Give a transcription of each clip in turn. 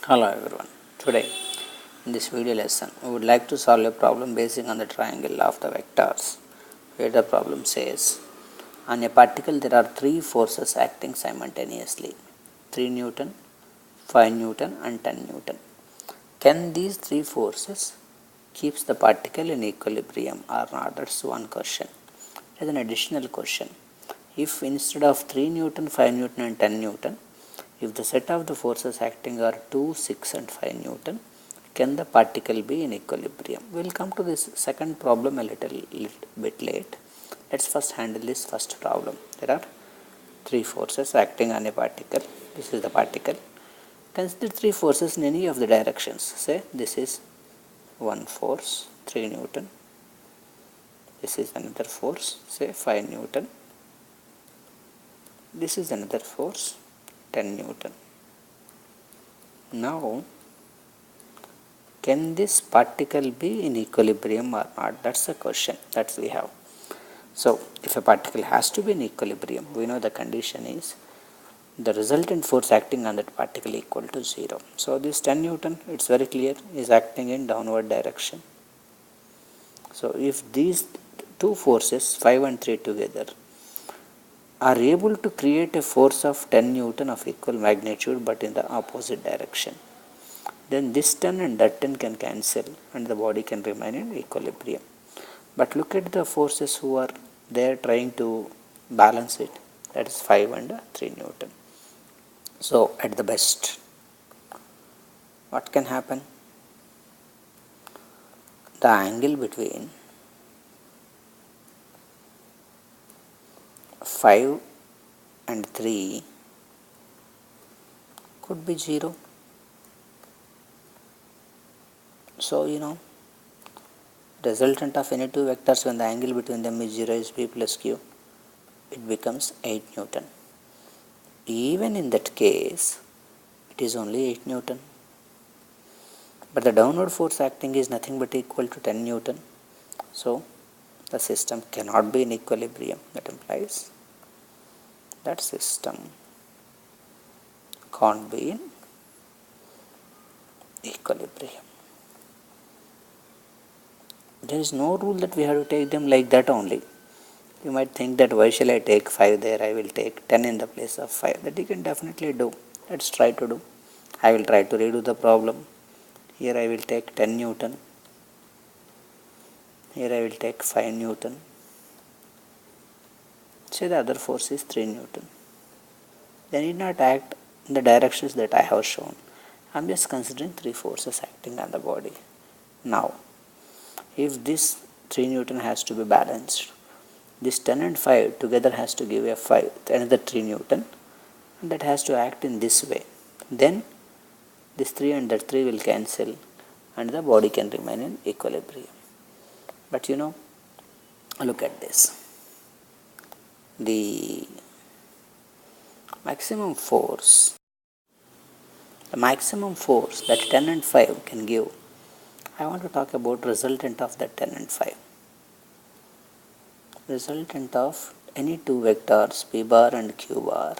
Hello everyone. Today in this video lesson we would like to solve a problem based on the triangle of the vectors, where the problem says on a particle there are three forces acting simultaneously: 3 Newton, 5 Newton and 10 Newton. Can these three forces keeps the particle in equilibrium or not? That's one question. As an additional question, if instead of 3 Newton, 5 Newton and 10 Newton, if the set of the forces acting are 2, 6 and 5 Newton, can the particle be in equilibrium? We will come to this second problem a little bit late. Let's first handle this first problem. There are three forces acting on a particle. This is the particle. Consider three forces in any of the directions. Say this is one force, 3 Newton. This is another force, say 5 Newton. This is another force, 10 Newton. Now, can this particle be in equilibrium or not? That's the question that we have. So, if a particle has to be in equilibrium, we know the condition is the resultant force acting on that particle equal to 0. So, this 10 Newton, it's very clear, is acting in downward direction. So, if these two forces, 5 and 3 together, are able to create a force of 10 Newton of equal magnitude but in the opposite direction, then this 10 and that 10 can cancel and the body can remain in equilibrium. But look at the forces who are there trying to balance it, that is 5 and 3 Newton. So at the best, what can happen? The angle between 5 and 3 could be 0. So, resultant of any two vectors when the angle between them is 0 is p plus q. It becomes 8 Newton. Even in that case, it is only 8 Newton. But the downward force acting is nothing but equal to 10 Newton. So, the system cannot be in equilibrium. That implies that system can't be in equilibrium. There is no rule that we have to take them like that only. You might think that why shall I take 5 there, I will take 10 in the place of 5. That you can definitely do. Let's try to do. I will try to redo the problem. Here I will take 10 Newton. Here I will take 5 Newton. Say the other force is 3 Newton. They need not act in the directions that I have shown. I am just considering three forces acting on the body. Now, if this 3 Newton has to be balanced, this 10 and 5 together has to give a 5, another 3 Newton, and that has to act in this way. Then this 3 and that 3 will cancel and the body can remain in equilibrium. But look at this. The maximum force that 10 and 5 can give, I want to talk about resultant of that 10 and 5. Resultant of any two vectors p bar and q bar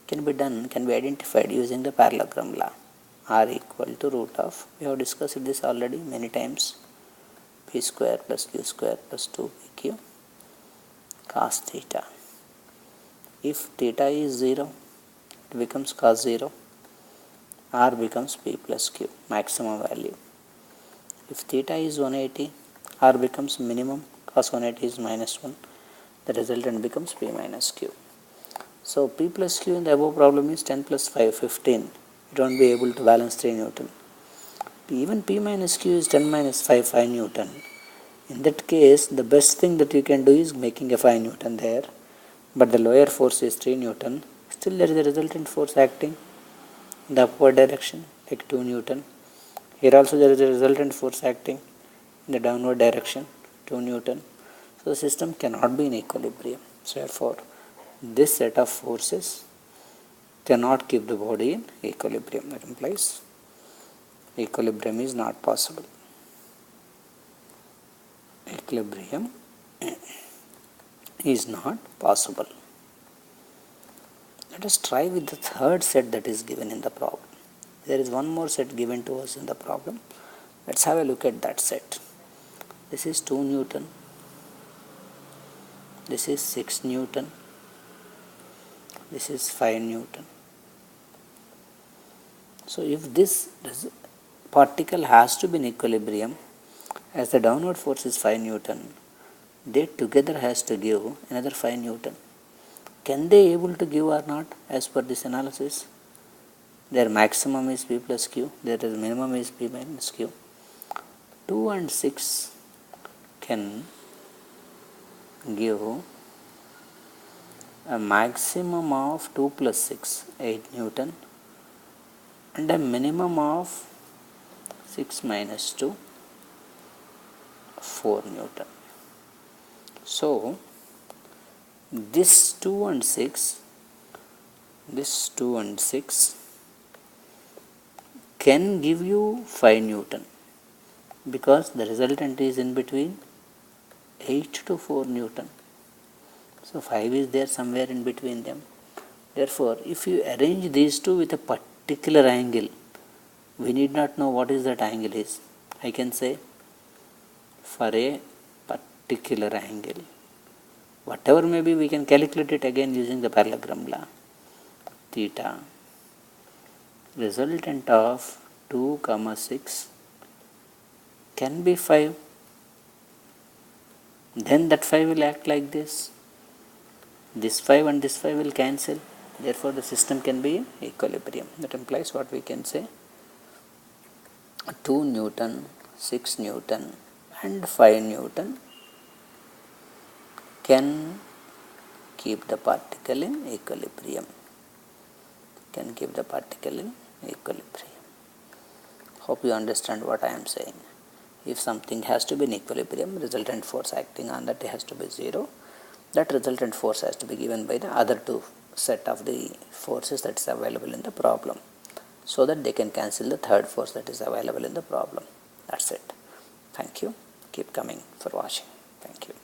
can be identified using the parallelogram law. R equal to root of, we have discussed this already many times, p square plus q square plus 2pq cos theta. If theta is 0, it becomes cos 0. R becomes p plus q, maximum value. If theta is 180, R becomes minimum, cos 180 is minus 1. The resultant becomes p minus q. So p plus q in the above problem is 10 plus 5, 15. It won't be able to balance 3 Newton. Even p minus q is 10 minus 5, 5 Newton. In that case, the best thing that you can do is making a 5 Newton there. But the lower force is 3 Newton. Still there is a resultant force acting in the upward direction, like 2 Newton. Here also there is a resultant force acting in the downward direction, 2 Newton. So the system cannot be in equilibrium. So therefore, this set of forces cannot keep the body in equilibrium. That implies equilibrium is not possible. Equilibrium is not possible. Let us try with the third set that is given in the problem. there is one more set given to us in the problem. Let's have a look at that set. This is 2 Newton, this is 6 Newton, this is 5 Newton. So if this particle has to be in equilibrium, as the downward force is 5 Newton, they together has to give another 5 Newton. Can they able to give or not as per this analysis? Their maximum is P plus Q, their minimum is P minus Q. 2 and 6 can give a maximum of 2 plus 6, 8 Newton, and a minimum of 6 minus 2, 4 Newton. So this 2 and 6 can give you 5 Newton, because the resultant is in between 8 to 4 Newton. So 5 is there somewhere in between them. Therefore, if you arrange these two with a particular angle, we need not know what is that angle is. I can say for a particular angle, whatever may be, we can calculate it again using the parallelogram law. Theta, resultant of 2, 6 can be 5. Then that 5 will act like this. This 5 and this 5 will cancel. Therefore, the system can be in equilibrium. That implies what we can say: 2 Newton, 6 Newton and 5 Newton can keep the particle in equilibrium. Hope you understand what I am saying. If something has to be in equilibrium, resultant force acting on that has to be 0. That resultant force has to be given by the other two set of the forces that is available in the problem, so that they can cancel the third force that is available in the problem. That's it. Thank you. Keep coming for watching. Thank you.